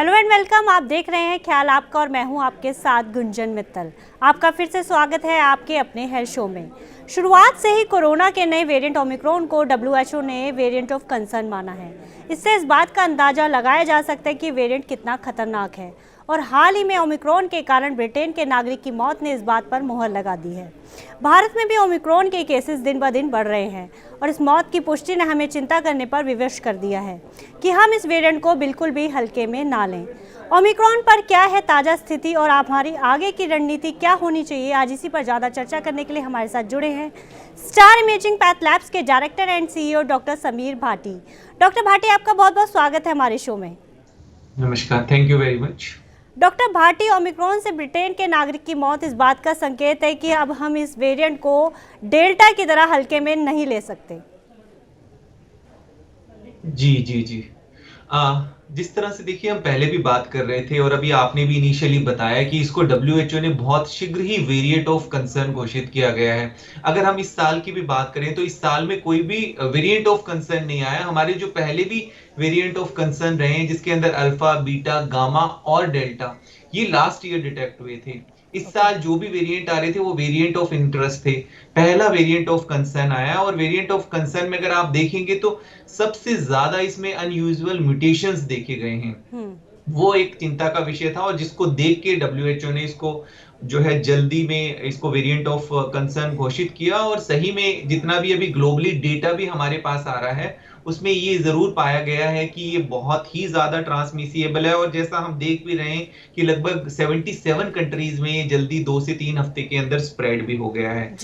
Hello and welcome. आप देख रहे हैं ख्याल आपका और मैं हूं आपके साथ गुंजन मित्तल। आपका फिर से स्वागत है आपके अपने हेल्थ शो में। शुरुआत से ही कोरोना के नए वेरिएंट ओमिक्रॉन को WHO ने वेरिएंट ऑफ कंसर्न माना है। इससे इस बात का अंदाजा लगाया जा सकता है कि वेरिएंट कितना खतरनाक है। और हाल ही में ओमिक्रॉन के कारण ब्रिटेन के नागरिक की मौत ने इस बात पर मोहर लगा दी है। भारत में भी ओमिक्रॉन के केसेस दिन ब दिन बढ़ रहे हैं और इस मौत की पुष्टि ने हमें चिंता करने पर विवश कर दिया है कि हम इस वेरिएंट को बिल्कुल भी हल्के में ना लें। ओमिक्रॉन पर क्या है ताज़ा स्थिति और हमारी आगे की रणनीति क्या होनी चाहिए, आज इसी पर ज़्यादा चर्चा करने के लिए हमारे साथ जुड़े हैं स्टार इमेजिंग पैथ लैब्स के director and CEO doctor Sameer Bhati. Doctor Bhati, आपका बहुत बहुत स्वागत है हमारे शो में। नमस्कार, thank you very much. Doctor Bhati, Omicron से ब्रिटेन के नागरिक की मौत इस बात का संकेत है कि अब हम इस वेरिएंट को डेल्टा की तरह हल्के में नहीं ले सकते। जी जी जी जिस तरह से देखिए हम पहले भी बात कर रहे थे और अभी आपने भी इनिशियली बताया कि इसको WHO ने बहुत शीघ्र ही वेरिएंट ऑफ कंसर्न घोषित किया गया है। अगर हम इस साल की भी बात करें तो इस साल में कोई भी वेरिएंट ऑफ कंसर्न नहीं आया। हमारे जो पहले भी वेरिएंट ऑफ कंसर्न रहे हैं जिसके अंदर अल्फा, बीटा, गामा और डेल्टा, ये लास्ट ईयर डिटेक्ट हुए थे। इस साल जो भी वेरिएंट आ रहे थे वो वेरिएंट ऑफ इंटरेस्ट थे। पहला वेरिएंट ऑफ कंसर्न आया और वेरिएंट ऑफ कंसर्न में अगर आप देखेंगे तो सबसे ज्यादा इसमें अनयूजुअल म्यूटेशंस देखे गए हैं। वो एक चिंता का विषय था और जिसको देख के WHO ने इसको जो है जल्दी में इसको वेरिएंट ऑफ कंसर्न घोषित किया। और सही में जितना भी अभी ग्लोबली डेटा भी हमारे पास आ रहा है उसमें ये जरूर पाया गया है कि ये बहुत ही ज्यादा ट्रांसमिसिएबल है। और जैसा हम देख भी रहे हैं कि लगभग 77 कंट्रीज में ये जल्दी 2 से 3 हफ्ते के अंदर स्प्रेड भी हो गया है।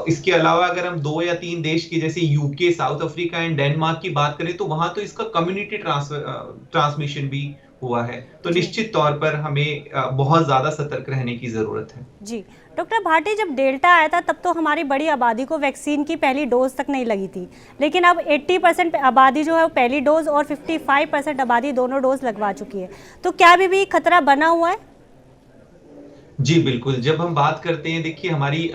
इसके अलावा अगर हम 2 या 3 देश की जैसे UK, south Africa and Denmark की बात करें तो वहां तो इसका कम्युनिटी ट्रांसमिशन भी हुआ है। तो निश्चित तौर पर हमें बहुत ज्यादा सतर्क रहने की जरूरत है। जी डॉक्टर भाटी, जब डेल्टा आया था तब तो हमारी बड़ी आबादी को वैक्सीन की पहली डोज तक नहीं लगी थी, लेकिन अब 80% आबादी जो है वो पहली डोज और 55% आबादी दोनों डोज लगवा चुकी है। तो क्या अभी भी खतरा बना हुआ है? जी बिल्कुल, जब हम बात करते हैं देखिए हमारी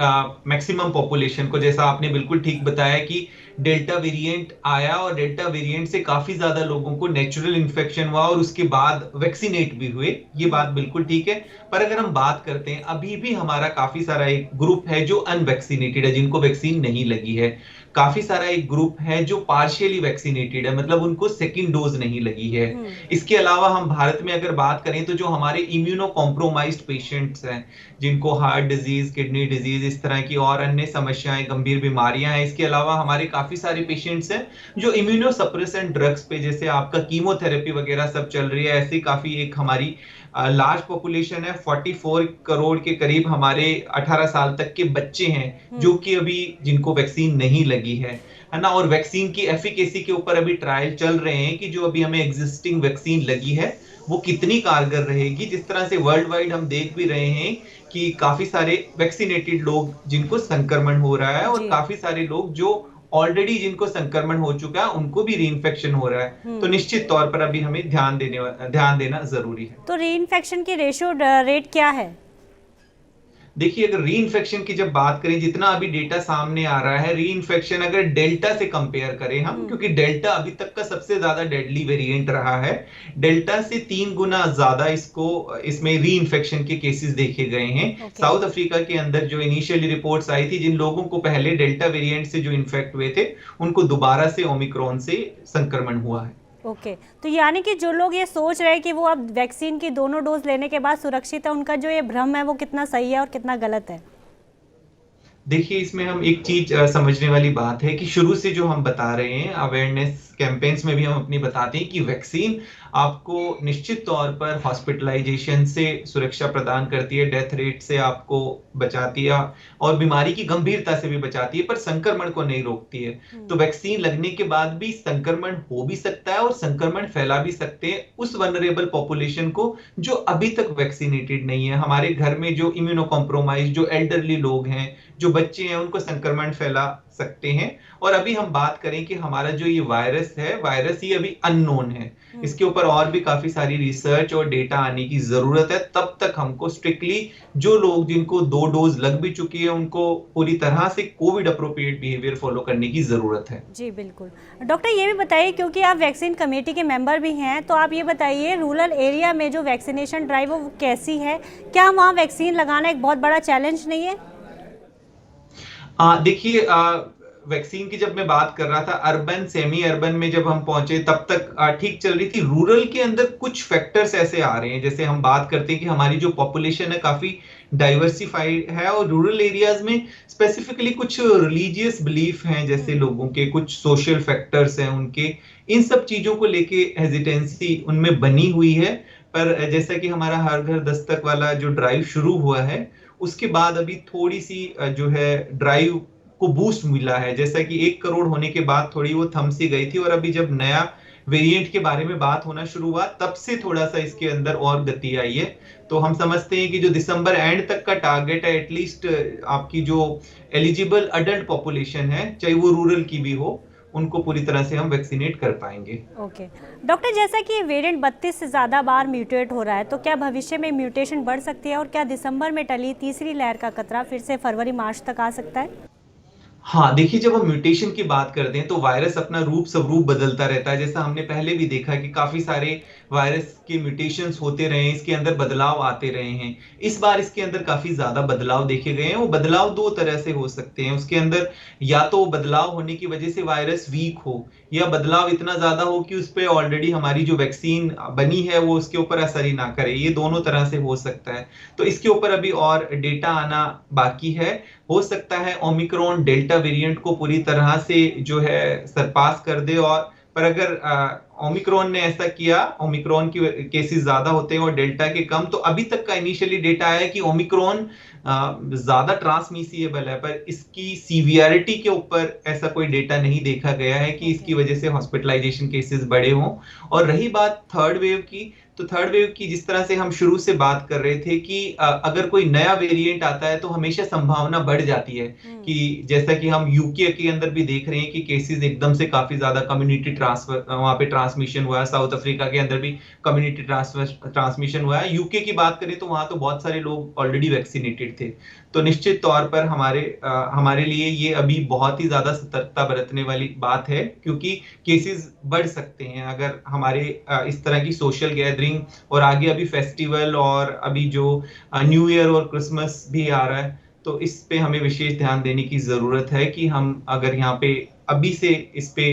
मैक्सिमम पॉपुलेशन को, जैसा आपने बिल्कुल ठीक बताया कि डेल्टा वेरिएंट आया और डेल्टा वेरिएंट से काफी ज्यादा लोगों को नेचुरल इन्फेक्शन हुआ और उसके बाद वैक्सीनेट भी हुए, ये बात बिल्कुल ठीक है। पर अगर हम बात करते हैं अभी भी हमारा काफी सारा एक ग्रुप है जो अनवैक्सीनेटेड है, जिनको वैक्सीन नहीं लगी है। काफी सारा एक ग्रुप है जो पार्शियली वैक्सीनेटेड है, मतलब उनको सेकंड डोज नहीं लगी है। इसके अलावा हम भारत में अगर बात करें तो जो हमारे इम्यूनो कॉम्प्रोमाइज्ड पेशेंट्स हैं, जिनको हार्ट डिजीज, किडनी डिजीज, इस तरह की और अन्य समस्याएं, गंभीर बीमारियां हैं। इसके अलावा हमारे काफी सारे पेशेंट्स हैं जो इम्यूनो सप्रेसेंट ड्रग्स पे, जैसे आपका कीमोथेरेपी वगैरह सब चल रही है। ऐसी काफी एक हमारी लार्ज पॉपुलेशन है। 44 करोड़ के करीब हमारे 18 साल तक के बच्चे हैं जो कि अभी जिनको वैक्सीन नहीं लगी है ना। और वैक्सीन की एफिकेसी के ऊपर अभी ट्रायल चल रहे हैं कि जो अभी हमें एग्जिस्टिंग वैक्सीन लगी है वो कितनी कारगर रहेगी। जिस तरह से वर्ल्ड वाइड हम देख भी रहे हैं कि काफी सारे वैक्सीनेटेड लोग जिनको संक्रमण हो रहा है और काफी सारे लोग जो ऑलरेडी जिनको संक्रमण हो चुका है उनको भी रीइंफेक्शन हो रहा है। तो निश्चित तौर पर अभी हमें ध्यान देना जरूरी है। तो रीइंफेक्शन की रेशियो रेट क्या है? देखिए अगर रीइंफेक्शन की जब बात करें, जितना अभी डेटा सामने आ रहा है, रीइंफेक्शन अगर डेल्टा से कंपेयर करें हम, क्योंकि डेल्टा अभी तक का सबसे ज्यादा डेडली वेरिएंट रहा है, डेल्टा से 3 गुना ज्यादा इसमें रीइंफेक्शन के केसेस देखे गए हैं। साउथ अफ्रीका के अंदर जो इनिशियली रिपोर्ट्स आई थी, जिन लोगों को पहले डेल्टा वेरिएंट से जो इन्फेक्ट हुए थे उनको दोबारा से ओमिक्रॉन से संक्रमण हुआ है। ओके, तो यानी कि जो लोग ये सोच रहे हैं कि वो अब वैक्सीन की दोनों डोज लेने के बाद सुरक्षित है, उनका जो ये भ्रम है वो कितना सही है और कितना गलत है? देखिए इसमें हम एक चीज समझने वाली बात है कि शुरू से जो हम बता रहे हैं, अवेयरनेस कैंपेन्स में भी हम अपनी बताते हैं कि वैक्सीन आपको निश्चित तौर पर हॉस्पिटलाइजेशन से सुरक्षा प्रदान करती है, डेथ रेट से आपको बचाती है और बीमारी की गंभीरता से भी बचाती है, पर संक्रमण को नहीं रोकती है। तो वैक्सीन लगने के बाद भी संक्रमण हो भी सकता है और संक्रमण फैला भी सकते हैं उस वनरेबल पॉपुलेशन को जो अभी तक वैक्सीनेटेड नहीं है। हमारे घर में जो इम्यूनो कॉम्प्रोमाइज, जो एल्डरली लोग हैं, जो बच्चे हैं उनको संक्रमण फैला सकते हैं। और अभी हम बात करें कि हमारा जो ये वायरस है, वायरस ये अभी अननोन है, इसके ऊपर और भी काफी सारी रिसर्च और डेटा आने की जरूरत है। तब तक हमको स्ट्रिक्टली जो लोग जिनको 2 डोज लग भी चुकी है उनको पूरी तरह से कोविड अप्रोप्रिएट बिहेवियर फॉलो करने की जरूरत है। जी बिल्कुल। डॉक्टर ये भी बताइए, क्योंकि आप वैक्सीन कमेटी के मेंबर भी हैं, तो आप ये बताइए रूरल एरिया में जो वैक्सीनेशन ड्राइव है वो कैसी है? क्या वहाँ वैक्सीन लगाना एक बहुत बड़ा चैलेंज नहीं है? देखिए, वैक्सीन की जब मैं बात कर रहा था, अर्बन सेमी अर्बन में जब हम पहुंचे तब तक ठीक चल रही थी। रूरल के अंदर कुछ फैक्टर्स ऐसे आ रहे हैं, जैसे हम बात करते हैं कि हमारी जो पॉपुलेशन है काफी डाइवर्सिफाइड है और रूरल एरियाज में स्पेसिफिकली कुछ रिलीजियस बिलीफ हैं, जैसे लोगों के कुछ सोशल फैक्टर्स हैं उनके, इन सब चीजों को लेके हेजिटेंसी उनमें बनी हुई है। पर जैसा कि हमारा हर घर दस्तक वाला जो ड्राइव शुरू हुआ है उसके बाद अभी थोड़ी सी जो है ड्राइव को बूस्ट मिला है। जैसा कि 1 करोड़ होने के बाद थोड़ी वो थम सी गई थी और अभी जब नया वेरिएंट के बारे में बात होना शुरू हुआ तब से थोड़ा सा इसके अंदर और गति आई है। तो हम समझते हैं कि जो दिसंबर एंड तक का टारगेट है, एटलीस्ट आपकी जो एलिजिबल अडल्ट पॉपुलेशन है, चाहे वो रूरल की भी हो, उनको पूरी तरह से हम वैक्सीनेट कर पाएंगे। ओके डॉक्टर, जैसा कि वेरिएंट 32 से ज़्यादा बार म्यूटेट हो रहा है, तो क्या भविष्य में म्यूटेशन बढ़ सकती है और क्या दिसंबर में टली तीसरी लहर का खतरा फिर से फरवरी मार्च तक आ सकता है? हाँ, देखिए, जब हम म्यूटेशन की बात करते हैं तो वायरस अपना रूप स्वरूप बदलता रहता है। जैसा हमने पहले भी देखा कि काफी सारे वायरस के म्यूटेशंस होते रहे हैं, इसके अंदर बदलाव आते रहे हैं। इस बार इसके अंदर काफी ज्यादा बदलाव देखे गए हैं। वो बदलाव 2 तरह से हो सकते हैं। उसके अंदर या तो बदलाव होने की वजह से वायरस वीक हो, या बदलाव इतना ज्यादा हो कि उस पर ऑलरेडी हमारी जो वैक्सीन बनी है वो उसके ऊपर असर ही ना करे। ये दोनों तरह से हो सकता है। तो इसके ऊपर अभी और डेटा आना बाकी है। हो सकता है ओमिक्रॉन डेल्टा वेरिएंट को पूरी तरह से जो है सरपास कर दे, और पर अगर ओमिक्रॉन ने ऐसा किया, ओमिक्रॉन की केसेस ज्यादा होते हैं और डेल्टा के कम, तो अभी तक का इनिशियली डेटा आया कि ओमिक्रॉन ज्यादा ट्रांसमिसिबल है, पर इसकी सीवियरिटी के ऊपर ऐसा कोई डेटा नहीं देखा गया है कि इसकी वजह से हॉस्पिटलाइजेशन केसेस बढ़े हों। और रही बात थर्ड वेव की, तो थर्ड वेव की जिस तरह से हम शुरू से बात कर रहे थे कि अगर कोई नया वेरिएंट आता है तो हमेशा संभावना बढ़ जाती है कि जैसा कि हम यूके के अंदर भी देख रहे हैं कि केसेस एकदम से काफी ज्यादा कम्युनिटी ट्रांसफर वहां पे ट्रांसमिशन हुआ है। साउथ अफ्रीका के अंदर भी कम्युनिटी ट्रांसमिशन हुआ है। यूके की बात करें तो वहां तो बहुत सारे लोग ऑलरेडी वैक्सीनेटेड थे। तो निश्चित तौर पर हमारे लिए ये अभी बहुत ही ज्यादा सतर्कता बरतने वाली बात है, क्योंकि केसेस बढ़ सकते हैं अगर हमारे इस तरह की सोशल गैदरिंग, और आगे अभी फेस्टिवल और अभी जो न्यू ईयर और क्रिसमस भी आ रहा है, तो इस पे हमें विशेष ध्यान देने की जरूरत है कि हम अगर यहाँ पे अभी से इस पे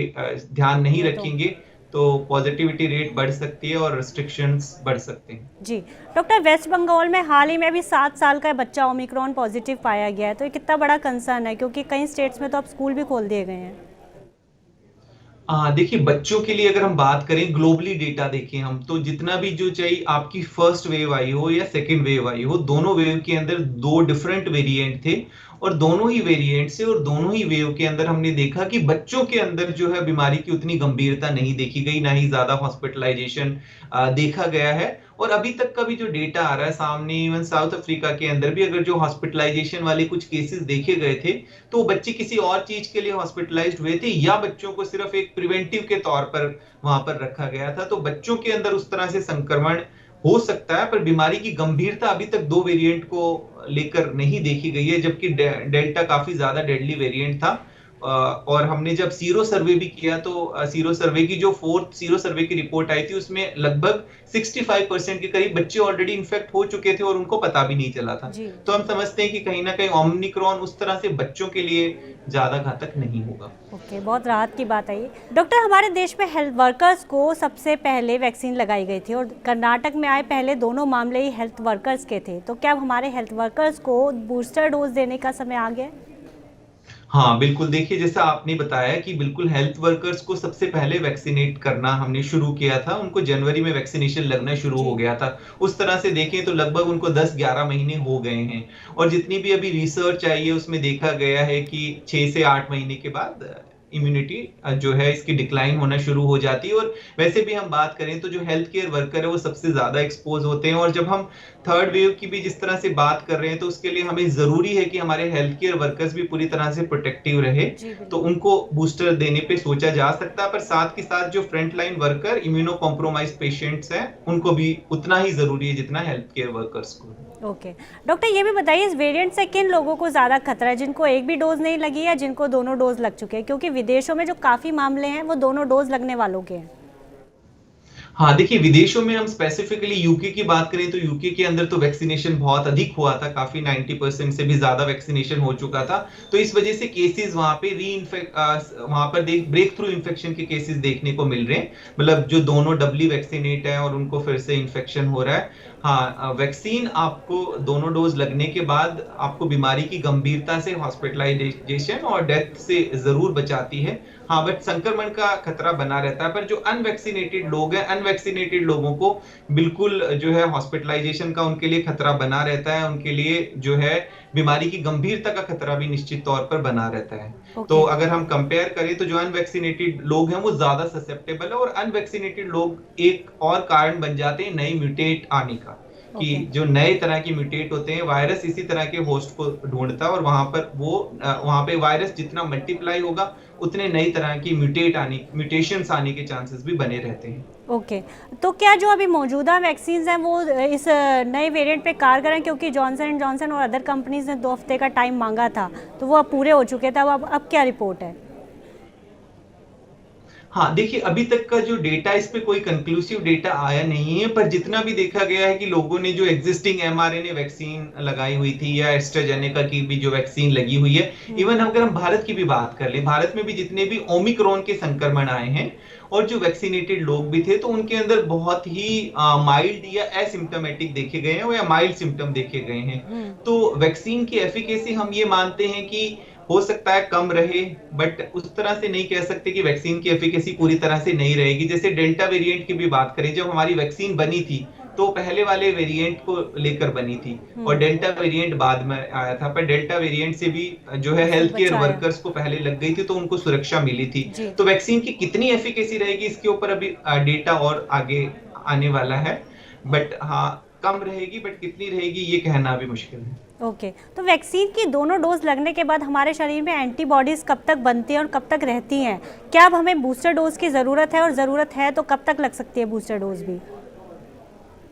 ध्यान नहीं रखेंगे तो पॉजिटिविटी रेट बढ़ सकती है और रिस्ट्रिक्शंस बढ़ सकते हैं। जी डॉक्टर, वेस्ट बंगाल में हाल ही में भी 7 साल का बच्चा ओमिक्रॉन पॉजिटिव पाया गया है, तो ये कितना बड़ा कंसर्न है, क्योंकि कई स्टेट्स में तो अब स्कूल भी खोल दिए गए हैं। देखिए, बच्चों के लिए अगर हम बात करें, ग्लोबली डेटा देखें हम, तो जितना भी जो चाहिए आपकी फर्स्ट वेव आई हो या सेकेंड वेव आई हो, दोनों वेव के अंदर 2 डिफरेंट वेरिएंट थे, और दोनों ही वेरिएंट से और दोनों ही वेव के अंदर हमने देखा कि बच्चों के अंदर जो है बीमारी की उतनी गंभीरता नहीं देखी गई, ना ही ज्यादा हॉस्पिटलाइजेशन देखा गया है। और अभी तक का भी जो डेटा आ रहा है सामने, इवन साउथ अफ्रीका के अंदर भी अगर जो हॉस्पिटलाइजेशन वाले कुछ केसेस देखे गए थे तो बच्चे किसी और चीज के लिए हॉस्पिटलाइज्ड हुए थे, या बच्चों को सिर्फ एक प्रिवेंटिव के तौर पर वहां पर रखा गया था। तो बच्चों के अंदर उस तरह से संक्रमण हो सकता है, पर बीमारी की गंभीरता अभी तक 2 वेरिएंट को लेकर नहीं देखी गई है, जबकि डेल्टा काफी ज्यादा डेडली वेरिएंट था। और हमने जब सीरो सर्वे भी किया तो सीरो सर्वे की जो 4th सीरो सर्वे की रिपोर्ट आई थी उसमें लगभग 65% के करीब बच्चे ऑलरेडी इन्फेक्ट हो चुके थे और उनको पता भी नहीं चला था। तो हम समझते हैं कि कहीं ना कहीं ओमिक्रॉन उस तरह से बच्चों के लिए ज्यादा घातक नहीं होगा। ओके, बहुत राहत की बात है ये। डॉक्टर, हमारे देश में हेल्थ वर्कर्स को सबसे पहले वैक्सीन लगाई गई थी और कर्नाटक में आए पहले दोनों मामले ही हेल्थ वर्कर्स के थे, तो क्या हमारे हेल्थ वर्कर्स को बूस्टर डोज देने का समय आ गया? हाँ बिल्कुल, देखिए, जैसा आपने बताया कि बिल्कुल हेल्थ वर्कर्स को सबसे पहले वैक्सीनेट करना हमने शुरू किया था, उनको जनवरी में वैक्सीनेशन लगना शुरू हो गया था। उस तरह से देखें तो लगभग उनको 10-11 महीने हो गए हैं, और जितनी भी अभी रिसर्च आई है उसमें देखा गया है कि 6 से 8 महीने के बाद इम्यूनिटी जो है इसकी डिक्लाइन होना शुरू हो जाती है। और वैसे भी हम बात करें तो जो हेल्थ केयर वर्कर है वो सबसे ज्यादा एक्सपोज होते हैं। और जब हम थर्ड वेव की भी जिस तरह से बात कर रहे हैं तो उसके लिए हमें जरूरी है कि हमारे हेल्थ केयर वर्कर्स भी पूरी तरह से प्रोटेक्टिव रहे। जी तो बिल्कुल। उनको बूस्टर देने पे सोचा जा सकता है, पर साथ के साथ जो front line worker immuno compromise patients हैं उनको भी उतना ही जरूरी है जितना हेल्थ केयर वर्कर्स को। ओके। डॉक्टर ये भी बताइए, इस वेरिएंट से किन लोगों को ज़्यादा खतरा है, जिनको एक भी डोज नहीं लगी या जिनको दोनों डोज लग चुके हैं? क्योंकि विदेशों में जो काफ़ी मामले हैं वो दोनों डोज लगने वालों के हैं। हाँ, देखिए विदेशों में हम स्पेसिफिकली यूके की बात करें तो यूके के अंदर तो वैक्सीनेशन बहुत अधिक हुआ था, काफी 90% से भी ज्यादा वैक्सीनेशन हो चुका था। तो इस वजह से केसेस वहां पे वहां पर ब्रेक थ्रू इन्फेक्शन के केसेस देखने को मिल रहे हैं, मतलब जो दोनों डबली वैक्सीनेट है और उनको फिर से इन्फेक्शन हो रहा है। हाँ, वैक्सीन आपको दोनों डोज लगने के बाद आपको बीमारी की गंभीरता से, हॉस्पिटलाइजेशन और डेथ से जरूर बचाती है। हाँ, बट संक्रमण का खतरा बना रहता है। पर जो अनवैक्सीनेटेड लोग हैं, अनवैक्सीनेटेड लोगों को बिल्कुल जो है हॉस्पिटलाइजेशन का उनके लिए खतरा बना रहता है, उनके लिए जो है बीमारी की गंभीरता का खतरा भी निश्चित तौर पर बना रहता है। तो ओके। अगर हम कंपेयर करें तो जो अनवैक्सीनेटेड लोग हैं वो ज्यादा ससेप्टेबल है, और अनवैक्सीनेटेड लोग एक और कारण बन जाते हैं नई म्यूटेट आने का, कि ओके। जो नए तरह की म्यूटेट होते हैं, वायरस इसी तरह के होस्ट को ढूंढता है और वहां पर वहां पे वायरस जितना मल्टीप्लाई होगा उतने नई तरह की म्यूटेशंस आने के चांसेस भी बने रहते हैं। ओके। तो क्या जो अभी मौजूदा वैक्सीन्स हैं वो इस नए वेरिएंट पे कारगर हैं? क्योंकि जॉनसन एंड जॉनसन और अदर कंपनीज ने 2 हफ्ते का टाइम मांगा था, तो वो अब पूरे हो चुके थे। अब क्या रिपोर्ट है? हाँ, देखिए अभी तक का जो डेटा, इस पे कोई कंक्लूसिव डेटा आया नहीं है, पर जितना भी देखा गया है कि लोगों ने जो एग्जिस्टिंग एमआरएनए वैक्सीन लगाई हुई थी या एस्ट्राजेनेका की भी जो वैक्सीन लगी हुई है, इवन अगर हम भारत की भी बात कर ले, भारत में भी जितने भी ओमिक्रॉन के संक्रमण आए हैं और जो वैक्सीनेटेड लोग भी थे तो उनके अंदर बहुत ही माइल्ड या एसिम्टोमेटिक देखे गए हैं या माइल्ड सिम्टम देखे गए हैं। तो वैक्सीन की एफिकेसी हम ये मानते हैं कि हो सकता है कम रहे, बट उस तरह से नहीं कह सकते कि वैक्सीन की एफिकेसी पूरी तरह से नहीं रहेगी। जैसे डेल्टा वेरिएंट की भी बात करें, जब हमारी वैक्सीन बनी थी तो पहले वाले वेरिएंट को लेकर बनी थी और डेल्टा वेरिएंट बाद में आया था, पर डेल्टा वेरिएंट से भी जो है हेल्थ केयर वर्कर्स को पहले लग गई थी तो उनको सुरक्षा मिली थी। तो वैक्सीन की कितनी एफिकेसी रहेगी इसके ऊपर अभी डेटा और आगे आने वाला है, बट हाँ कम रहेगी, बट कितनी रहेगी ये कहना अभी मुश्किल है। ओके। तो वैक्सीन की दोनों डोज लगने के बाद हमारे शरीर में एंटीबॉडीज कब तक बनती हैं और कब तक रहती हैं? क्या अब हमें बूस्टर डोज की ज़रूरत है, और ज़रूरत है तो कब तक लग सकती है बूस्टर डोज भी?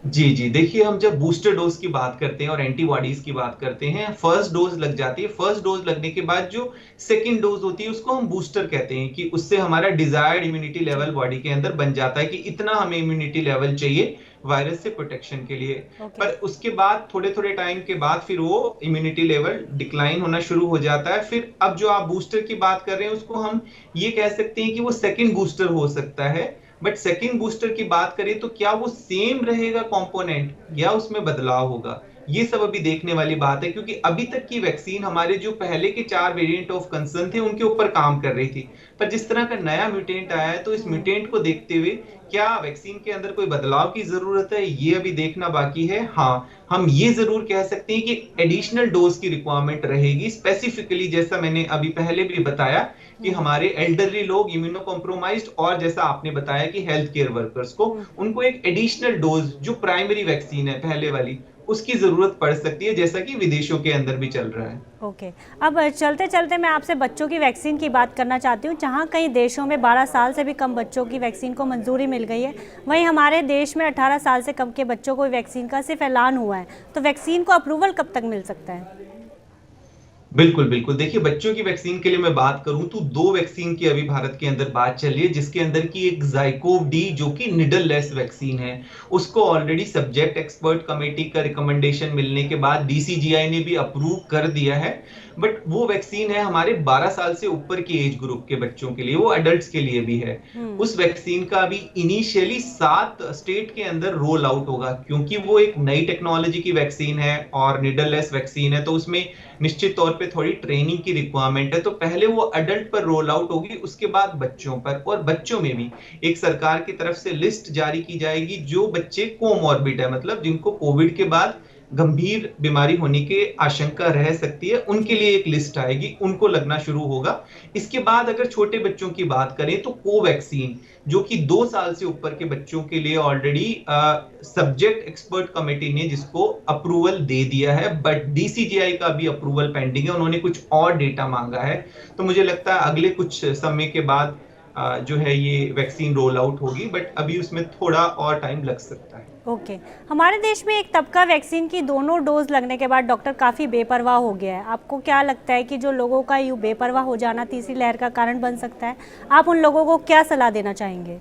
जी, देखिए हम जब बूस्टर डोज की बात करते हैं और एंटीबॉडीज की बात करते हैं, फर्स्ट डोज लग जाती है। फर्स्ट डोज लगने के बाद जो सेकंड डोज होती है उसको हम बूस्टर कहते हैं, कि उससे हमारा डिजायर्ड इम्यूनिटी लेवल बॉडी के अंदर बन जाता है कि इतना हमें इम्यूनिटी लेवल चाहिए वायरस से प्रोटेक्शन के लिए। पर उसके बाद थोड़े थोड़े टाइम के बाद फिर वो इम्यूनिटी लेवल डिक्लाइन होना शुरू हो जाता है। फिर अब जो आप बूस्टर की बात कर रहे हैं उसको हम ये कह सकते हैं कि वो सेकंड बूस्टर हो सकता है। बट सेकंड बूस्टर की बात करें तो क्या वो सेम रहेगा कंपोनेंट या उसमें बदलाव होगा, ये सब अभी देखने वाली बात है, क्योंकि अभी तक की वैक्सीन हमारे जो पहले के 4 वेरिएंट ऑफ कंसर्न थे उनके ऊपर काम कर रही थी। पर जिस तरह का नया म्यूटेंट आया है तो इस म्यूटेंट को देखते हुए क्या वैक्सीन के अंदर कोई बदलाव की जरूरत है, ये अभी देखना बाकी है। हाँ, हम ये जरूर कह सकते हैं कि एडिशनल डोज की रिक्वायरमेंट रहेगी, स्पेसिफिकली जैसा मैंने अभी पहले भी बताया कि हमारे एल्डरली लोग, इम्यूनो कॉम्प्रोमाइज्ड, और जैसा आपने बताया कि हेल्थ केयर वर्कर्स को, उनको एक एडिशनल डोज जो प्राइमरी वैक्सीन है पहले वाली उसकी जरूरत पड़ सकती है, जैसा कि विदेशों के अंदर भी चल रहा है। ओके। अब चलते चलते मैं आपसे बच्चों की वैक्सीन की बात करना चाहती हूँ। जहाँ कई देशों में 12 साल से भी कम बच्चों की वैक्सीन को मंजूरी मिल गई है, वहीं हमारे देश में 18 साल से कम के बच्चों को वैक्सीन का सिर्फ ऐलान हुआ है। तो वैक्सीन को अप्रूवल कब तक मिल सकता है? बिल्कुल। देखिए बच्चों की वैक्सीन के लिए मैं बात करूं तो 2 वैक्सीन की अभी भारत के अंदर बात चल रही है, जिसके अंदर की एक ज़ाइकोव डी जो कि निडल लेस वैक्सीन है, उसको ऑलरेडी सब्जेक्ट एक्सपर्ट कमेटी का रिकमेंडेशन मिलने के बाद डीसीजीआई ने भी अप्रूव कर दिया है। बट वो वैक्सीन है हमारे 12 साल से ऊपर की एज ग्रुप के बच्चों के लिए, वो एडल्ट्स के लिए भी है। उस वैक्सीन का अभी इनिशियली 7 स्टेट के अंदर रोल आउट होगा, क्योंकि वो एक नई टेक्नोलॉजी की वैक्सीन है और निडल लेस वैक्सीन है, तो उसमें निश्चित तौर पे थोड़ी ट्रेनिंग की रिक्वायरमेंट है। तो पहले वो अडल्ट पर रोल आउट होगी, उसके बाद बच्चों पर, और बच्चों में भी एक सरकार की तरफ से लिस्ट जारी की जाएगी जो बच्चे कोमॉर्बिड है, मतलब जिनको कोविड के बाद गंभीर बीमारी होने की आशंका रह सकती है, उनके लिए एक लिस्ट आएगी, उनको लगना शुरू होगा। इसके बाद अगर छोटे बच्चों की बात करें तो कोवैक्सीन, जो कि 2 साल से ऊपर के बच्चों के लिए ऑलरेडी सब्जेक्ट एक्सपर्ट कमेटी ने जिसको अप्रूवल दे दिया है, बट डीसीजीआई का भी अप्रूवल पेंडिंग है, उन्होंने कुछ और डेटा मांगा है। तो मुझे लगता है अगले कुछ समय के बाद जो है ये वैक्सीन रोल आउट होगी, बट अभी उसमें थोड़ा और टाइम लग सकता है। ओके हमारे देश में एक तबका वैक्सीन की दोनों डोज लगने के बाद डॉक्टर काफ़ी बेपरवाह हो गया है। आपको क्या लगता है कि जो लोगों का यूँ बेपरवाह हो जाना तीसरी लहर का कारण बन सकता है? आप उन लोगों को क्या सलाह देना चाहेंगे?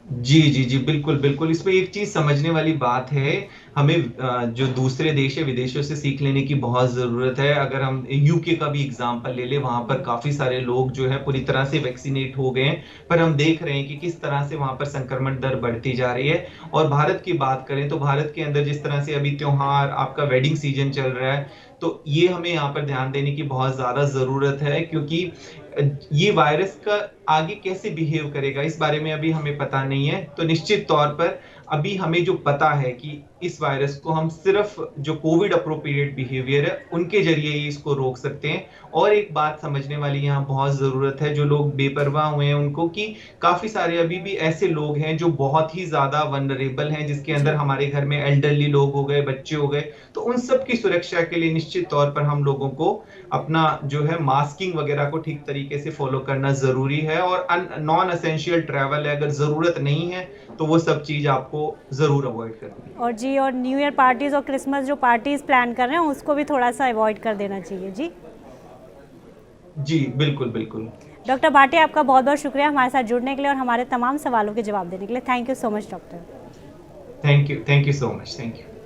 जी, जी, जी। बिल्कुल, बिल्कुल। इसमें एक चीज़ समझने वाली बात है, हमें जो दूसरे देश है, विदेशों से सीख लेने की बहुत ज़रूरत है। अगर हम यूके का भी एग्ज़ाम्पल ले लें, वहाँ पर काफ़ी सारे लोग जो है पूरी तरह से वैक्सीनेट हो गए हैं, पर हम देख रहे हैं कि किस तरह से वहाँ पर संक्रमण दर बढ़ती जा रही है। और भारत की बात करें तो भारत के अंदर जिस तरह से अभी त्योहार, आपका वेडिंग सीज़न चल रहा है, तो ये हमें यहाँ पर ध्यान देने की बहुत ज़्यादा ज़रूरत है, क्योंकि ये वायरस का आगे कैसे बिहेव करेगा इस बारे में अभी हमें पता नहीं है। तो निश्चित तौर पर अभी हमें जो पता है कि इस वायरस को हम सिर्फ जो कोविड अप्रोप्रिएट बिहेवियर है उनके जरिए ही इसको रोक सकते हैं। और एक बात समझने वाली यहाँ बहुत ज़रूरत है, जो लोग बेपरवाह हुए हैं उनको, कि काफ़ी सारे अभी भी ऐसे लोग हैं जो बहुत ही ज़्यादा वल्नरेबल हैं, जिसके अंदर हमारे घर में एल्डरली लोग हो गए, बच्चे हो गए। तो उन सब की सुरक्षा के लिए निश्चित तौर पर हम लोगों को अपना जो है मास्किंग वगैरह को ठीक तरीके से फॉलो करना ज़रूरी है। और नॉन एसेंशियल ट्रैवल है, अगर ज़रूरत नहीं है तो वो सब चीज़ आपको ज़रूर अवॉइड करनी है। और जी, और न्यू ईयर पार्टीज़ और क्रिसमस जो पार्टीज़ प्लान कर रहे हैं उसको भी थोड़ा सा अवॉइड कर देना चाहिए। जी जी, बिल्कुल, बिल्कुल। डॉक्टर भाटे, आपका बहुत बहुत शुक्रिया हमारे साथ जुड़ने के लिए और हमारे तमाम सवालों के जवाब देने के लिए। Thank you so much doctor. Thank you so much. Thank you.